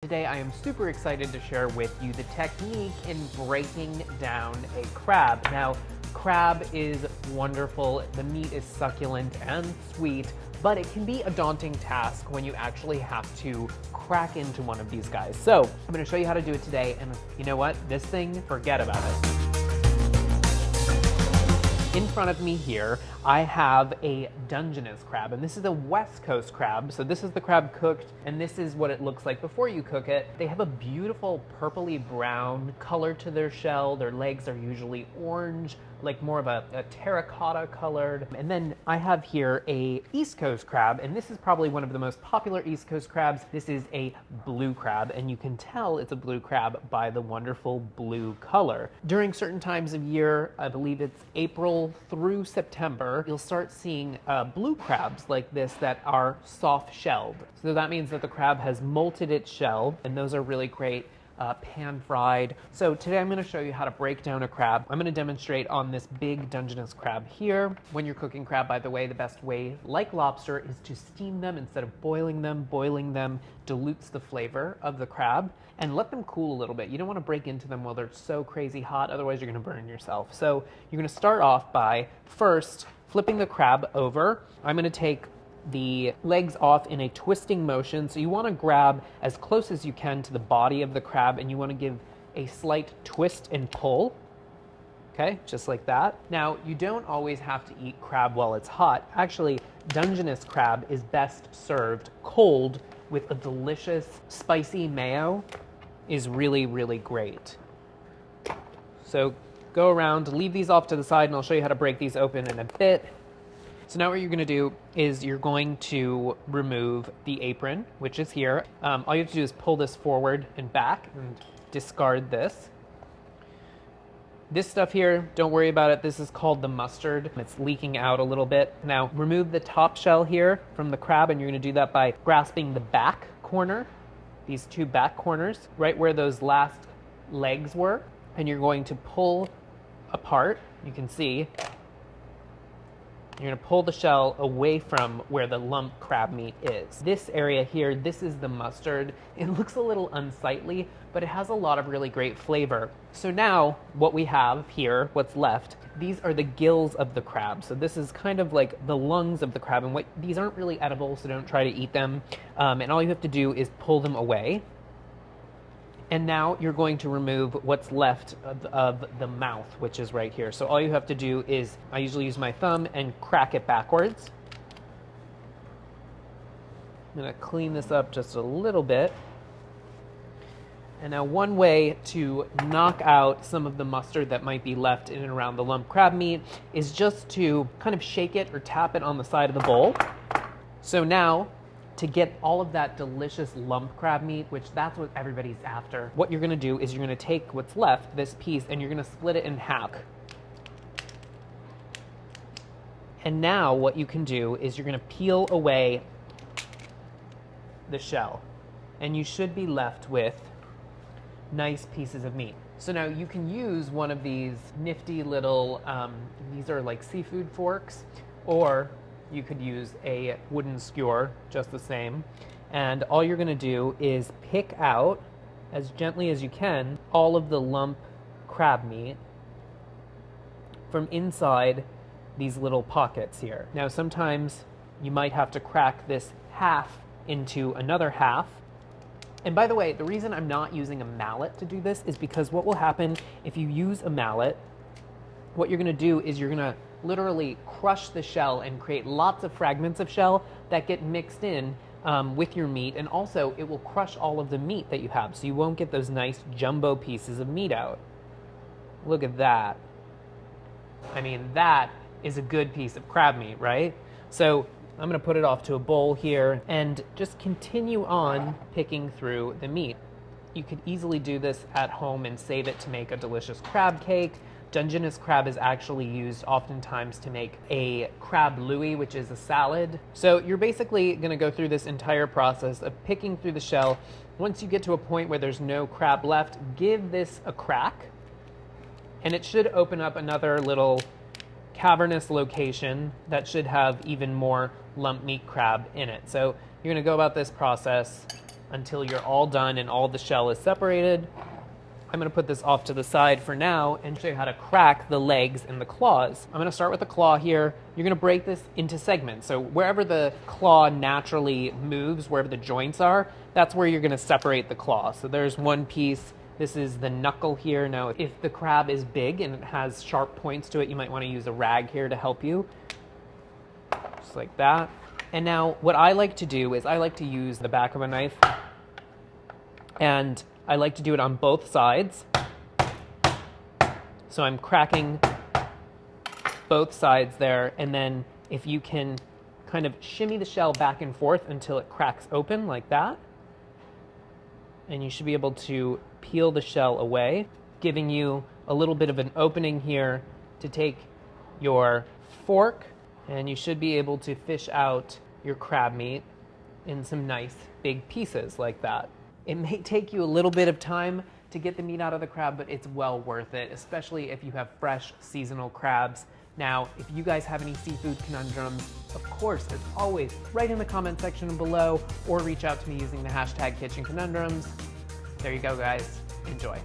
today I am super excited to share with you the technique in breaking down a crab. Now, crab is wonderful, the meat is succulent and sweet, but it can be a daunting task when you actually have to crack into one of these guys. So I'm gonna show you how to do it today, and you know what? This thing, forget about it. In front of me here, I have a Dungeness crab, and this is a West Coast crab. So this is the crab cooked, and this is what it looks like before you cook it. They have a beautiful purpley brown color to their shell. Their legs are usually orange, like more of a terracotta colored. And then I have here a East Coast crab, and this is probably one of the most popular East Coast crabs. This is a blue crab, and you can tell it's a blue crab by the wonderful blue color. During certain times of year, I believe it's April through September, you'll start seeing blue crabs like this that are soft shelled. So that means that the crab has molted its shell, and those are really great pan fried. So today I'm going to show you how to break down a crab. I'm going to demonstrate on this big Dungeness crab here. When you're cooking crab, by the way, the best way, like lobster, is to steam them instead of boiling them. Boiling them dilutes the flavor of the crab, and let them cool a little bit. You don't want to break into them while they're so crazy hot, otherwise you're going to burn yourself. So you're going to start off by first flipping the crab over. I'm going to take the legs off in a twisting motion. So you want to grab as close as you can to the body of the crab, and you want to give a slight twist and pull. Okay, just like that. Now, you don't always have to eat crab while it's hot. Actually, Dungeness crab is best served cold with a delicious spicy mayo. Is really, really great. So go around, leave these off to the side, and I'll show you how to break these open in a bit. So now what you're gonna do is you're going to remove the apron, which is here. All you have to do is pull this forward and back and discard this. This stuff here, don't worry about it. This is called the mustard. It's leaking out a little bit. Now remove the top shell here from the crab, and you're gonna do that by grasping the back corner, these two back corners, right where those last legs were, and you're going to pull apart. You can see you're going to pull the shell away from where the lump crab meat is. This area here, this is the mustard. It looks a little unsightly, but it has a lot of really great flavor. So now what we have here, what's left, these are the gills of the crab. So this is kind of like the lungs of the crab, and these aren't really edible, so don't try to eat them. And all you have to do is pull them away. And now you're going to remove what's left of the mouth, which is right here. So all you have to do is, I usually use my thumb and crack it backwards. I'm gonna clean this up just a little bit. And now one way to knock out some of the mustard that might be left in and around the lump crab meat is just to kind of shake it or tap it on the side of the bowl. So now, to get all of that delicious lump crab meat, which that's what everybody's after, what you're gonna do is you're gonna take what's left, this piece, and you're gonna split it in half. And now what you can do is you're gonna peel away the shell, and you should be left with nice pieces of meat. So now you can use one of these nifty little, these are like seafood forks, or you could use a wooden skewer, just the same. And all you're gonna do is pick out, as gently as you can, all of the lump crab meat from inside these little pockets here. Now, sometimes you might have to crack this half into another half. And by the way, the reason I'm not using a mallet to do this is because what will happen if you use a mallet, what you're gonna do is you're gonna literally crush the shell and create lots of fragments of shell that get mixed in with your meat, and also it will crush all of the meat that you have, so you won't get those nice jumbo pieces of meat out. Look at that. I mean, that is a good piece of crab meat, right? So I'm gonna put it off to a bowl here and just continue on picking through the meat. You could easily do this at home and save it to make a delicious crab cake. Dungeness crab is actually used oftentimes to make a crab louis, which is a salad. So you're basically gonna go through this entire process of picking through the shell. Once you get to a point where there's no crab left, give this a crack, and it should open up another little cavernous location that should have even more lump meat crab in it. So you're gonna go about this process until you're all done and all the shell is separated. I'm gonna put this off to the side for now and show you how to crack the legs and the claws. I'm gonna start with the claw here. You're gonna break this into segments. So wherever the claw naturally moves, wherever the joints are, that's where you're gonna separate the claw. So there's one piece. This is the knuckle here. Now, if the crab is big and it has sharp points to it, you might wanna use a rag here to help you. Just like that. And now what I like to do is I like to use the back of a knife, and I like to do it on both sides. So I'm cracking both sides there, and then if you can kind of shimmy the shell back and forth until it cracks open like that, and you should be able to peel the shell away, giving you a little bit of an opening here to take your fork, and you should be able to fish out your crab meat in some nice big pieces like that. It may take you a little bit of time to get the meat out of the crab, but it's well worth it, especially if you have fresh seasonal crabs. Now, if you guys have any seafood conundrums, of course, as always, write in the comment section below or reach out to me using the hashtag #KitchenConundrums. There you go, guys. Enjoy.